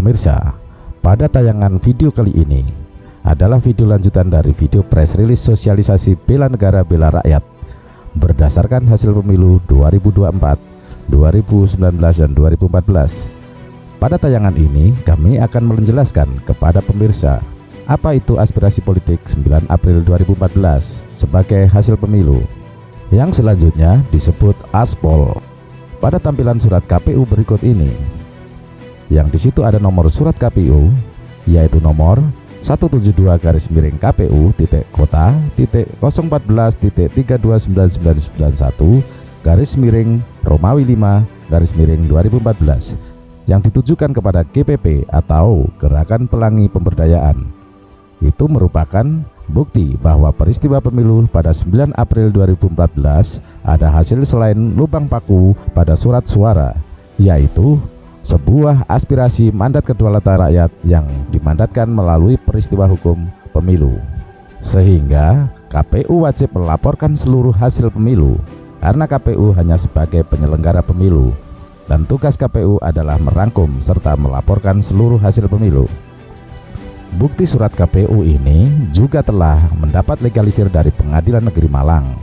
pemirsa, pada tayangan video kali ini adalah video lanjutan dari video press release sosialisasi bela negara bela rakyat berdasarkan hasil pemilu 2024, 2019, dan 2014. Pada tayangan ini kami akan menjelaskan kepada pemirsa apa itu aspirasi politik 9 April 2014 sebagai hasil pemilu, yang selanjutnya disebut Aspol. Pada tampilan surat KPU berikut ini, yang di situ ada nomor surat KPU, yaitu nomor 172-014-014-32991-Romawi 5-2014 yang ditujukan kepada GPP atau Gerakan Pelangi Pemberdayaan. Itu merupakan bukti bahwa peristiwa pemilu pada 9 April 2014 ada hasil selain lubang paku pada surat suara, yaitu sebuah aspirasi mandat kedaulatan rakyat yang dimandatkan melalui peristiwa hukum pemilu, sehingga KPU wajib melaporkan seluruh hasil pemilu karena KPU hanya sebagai penyelenggara pemilu dan tugas KPU adalah merangkum serta melaporkan seluruh hasil pemilu. Bukti surat KPU ini juga telah mendapat legalisir dari Pengadilan Negeri Malang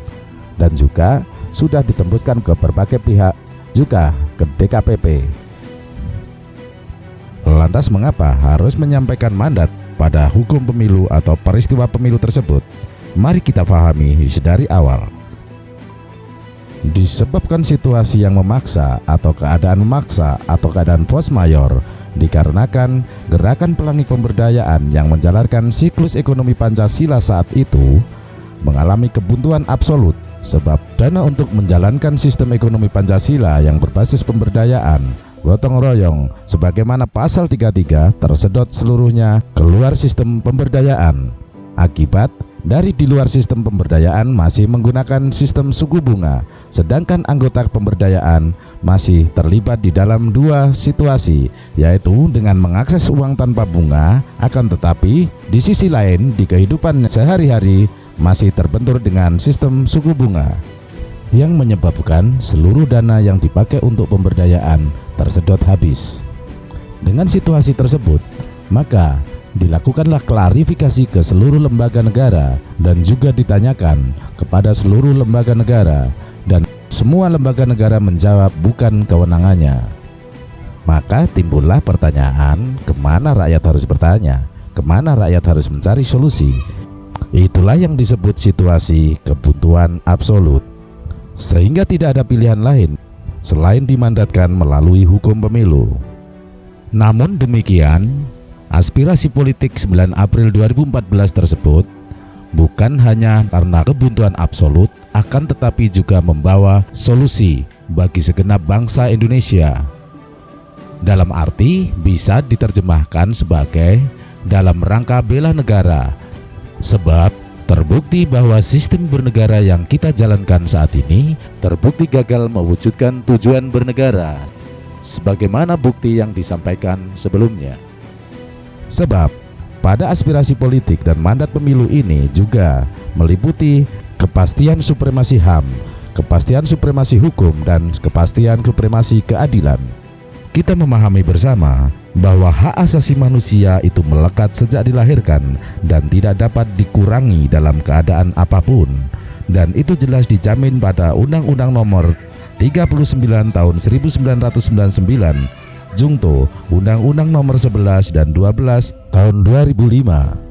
dan juga sudah ditembuskan ke berbagai pihak, juga ke DKPP. Lantas mengapa harus menyampaikan mandat pada hukum pemilu atau peristiwa pemilu tersebut? Mari kita pahami dari awal. Disebabkan situasi yang memaksa atau keadaan memaksa atau keadaan force majeure, dikarenakan Gerakan Pelangi Pemberdayaan yang menjalankan siklus ekonomi Pancasila saat itu mengalami kebuntuan absolut, sebab dana untuk menjalankan sistem ekonomi Pancasila yang berbasis pemberdayaan gotong royong sebagaimana pasal 33 tersedot seluruhnya keluar sistem pemberdayaan. Akibat dari di luar sistem pemberdayaan masih menggunakan sistem suku bunga, sedangkan anggota pemberdayaan masih terlibat di dalam dua situasi, yaitu dengan mengakses uang tanpa bunga, akan tetapi di sisi lain di kehidupan sehari-hari masih terbentur dengan sistem suku bunga, yang menyebabkan seluruh dana yang dipakai untuk pemberdayaan tersedot habis. Dengan situasi tersebut, maka dilakukanlah klarifikasi ke seluruh lembaga negara dan juga ditanyakan kepada seluruh lembaga negara, dan semua lembaga negara menjawab bukan kewenangannya. Maka timbullah pertanyaan, kemana rakyat harus bertanya, kemana rakyat harus mencari solusi. Itulah yang disebut situasi kebuntuan absolut, sehingga tidak ada pilihan lain selain dimandatkan melalui hukum pemilu. Namun demikian, aspirasi politik 9 April 2014 tersebut bukan hanya karena kebuntuan absolut, akan tetapi juga membawa solusi bagi segenap bangsa Indonesia. Dalam arti bisa diterjemahkan sebagai dalam rangka bela negara, sebab terbukti bahwa sistem bernegara yang kita jalankan saat ini terbukti gagal mewujudkan tujuan bernegara, sebagaimana bukti yang disampaikan sebelumnya. Sebab pada aspirasi politik dan mandat pemilu ini juga meliputi kepastian supremasi HAM, kepastian supremasi hukum, dan kepastian supremasi keadilan. Kita memahami bersama bahwa hak asasi manusia itu melekat sejak dilahirkan dan tidak dapat dikurangi dalam keadaan apapun, dan itu jelas dijamin pada Undang-Undang Nomor 39 Tahun 1999 Jungto, Undang-Undang Nomor 11 dan 12 Tahun 2005.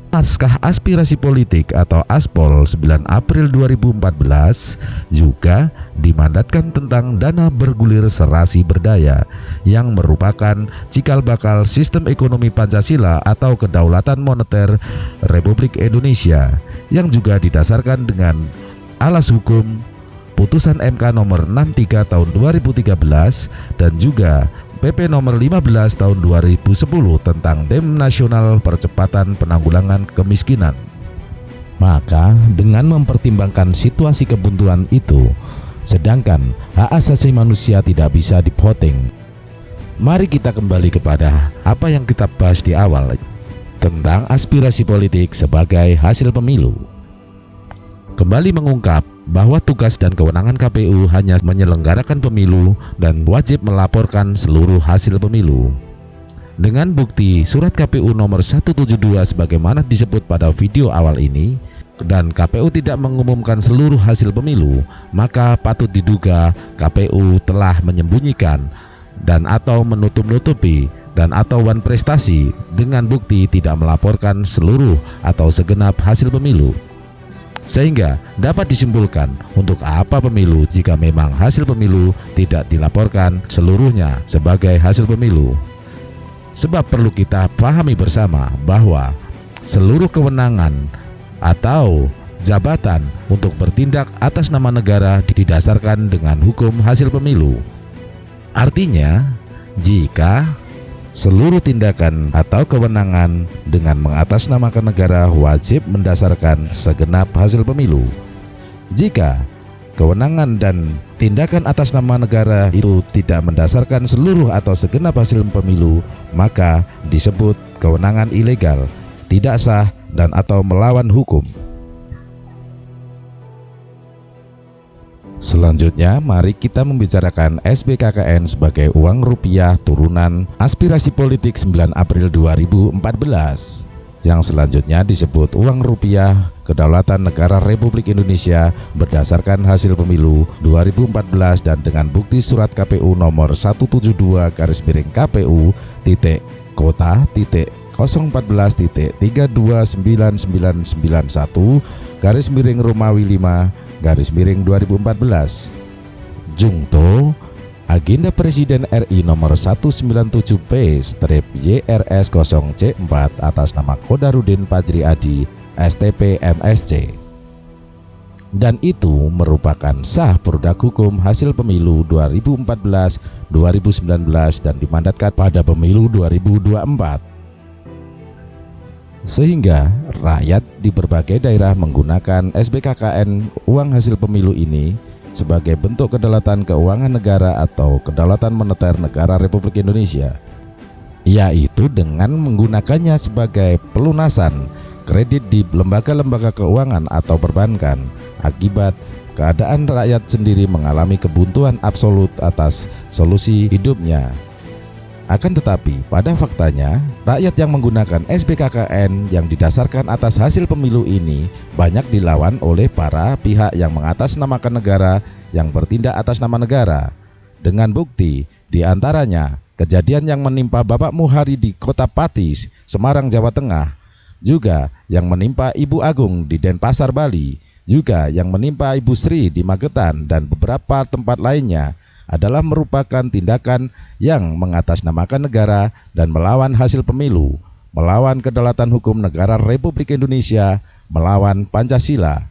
Naskah aspirasi politik atau Aspol 9 April 2014 juga dimandatkan tentang dana bergulir serasi berdaya yang merupakan cikal bakal sistem ekonomi Pancasila atau kedaulatan moneter Republik Indonesia, yang juga didasarkan dengan alas hukum putusan MK nomor 63 tahun 2013 dan juga PP nomor 15 tahun 2010 tentang DEM Nasional Percepatan Penanggulangan Kemiskinan. Maka dengan mempertimbangkan situasi kebuntuan itu, sedangkan hak asasi manusia tidak bisa divoting, mari kita kembali kepada apa yang kita bahas di awal tentang aspirasi politik sebagai hasil pemilu. Kembali mengungkap bahwa tugas dan kewenangan KPU hanya menyelenggarakan pemilu dan wajib melaporkan seluruh hasil pemilu. Dengan bukti surat KPU nomor 172 sebagaimana disebut pada video awal ini, dan KPU tidak mengumumkan seluruh hasil pemilu, maka patut diduga KPU telah menyembunyikan dan atau menutup-nutupi dan atau wan prestasi dengan bukti tidak melaporkan seluruh atau segenap hasil pemilu. Sehingga dapat disimpulkan untuk apa pemilu jika memang hasil pemilu tidak dilaporkan seluruhnya sebagai hasil pemilu. Sebab perlu kita pahami bersama bahwa seluruh kewenangan atau jabatan untuk bertindak atas nama negara didasarkan dengan hukum hasil pemilu. Artinya, jika seluruh tindakan atau kewenangan dengan mengatasnamakan negara wajib mendasarkan segenap hasil pemilu. Jika kewenangan dan tindakan atas nama negara itu tidak mendasarkan seluruh atau segenap hasil pemilu, maka disebut kewenangan ilegal, tidak sah, dan atau melawan hukum. Selanjutnya, mari kita membicarakan SBKKN sebagai uang rupiah turunan aspirasi politik 9 April 2014. Yang selanjutnya disebut uang rupiah kedaulatan negara Republik Indonesia berdasarkan hasil pemilu 2014 dan dengan bukti surat KPU nomor 172/KPU kota 014.3299991 Romawi 5 2014 Jungto Agenda Presiden RI nomor 197P-YRS0C4 atas nama Kodarudin Fajri Adi STP MSC, dan itu merupakan sah produk hukum hasil pemilu 2014, 2019 dan dimandatkan pada pemilu 2024. Sehingga rakyat di berbagai daerah menggunakan SBKKN uang hasil pemilu ini sebagai bentuk kedaulatan keuangan negara atau kedaulatan moneter negara Republik Indonesia, yaitu dengan menggunakannya sebagai pelunasan kredit di lembaga-lembaga keuangan atau perbankan akibat keadaan rakyat sendiri mengalami kebuntuan absolut atas solusi hidupnya. Akan tetapi pada faktanya rakyat yang menggunakan SBKKN yang didasarkan atas hasil pemilu ini banyak dilawan oleh para pihak yang mengatasnamakan negara yang bertindak atas nama negara. Dengan bukti diantaranya kejadian yang menimpa Bapak Muhari di Kota Pati, Semarang, Jawa Tengah, juga yang menimpa Ibu Agung di Denpasar, Bali, juga yang menimpa Ibu Sri di Magetan dan beberapa tempat lainnya adalah merupakan tindakan yang mengatasnamakan negara dan melawan hasil pemilu, melawan kedaulatan hukum negara Republik Indonesia, melawan Pancasila.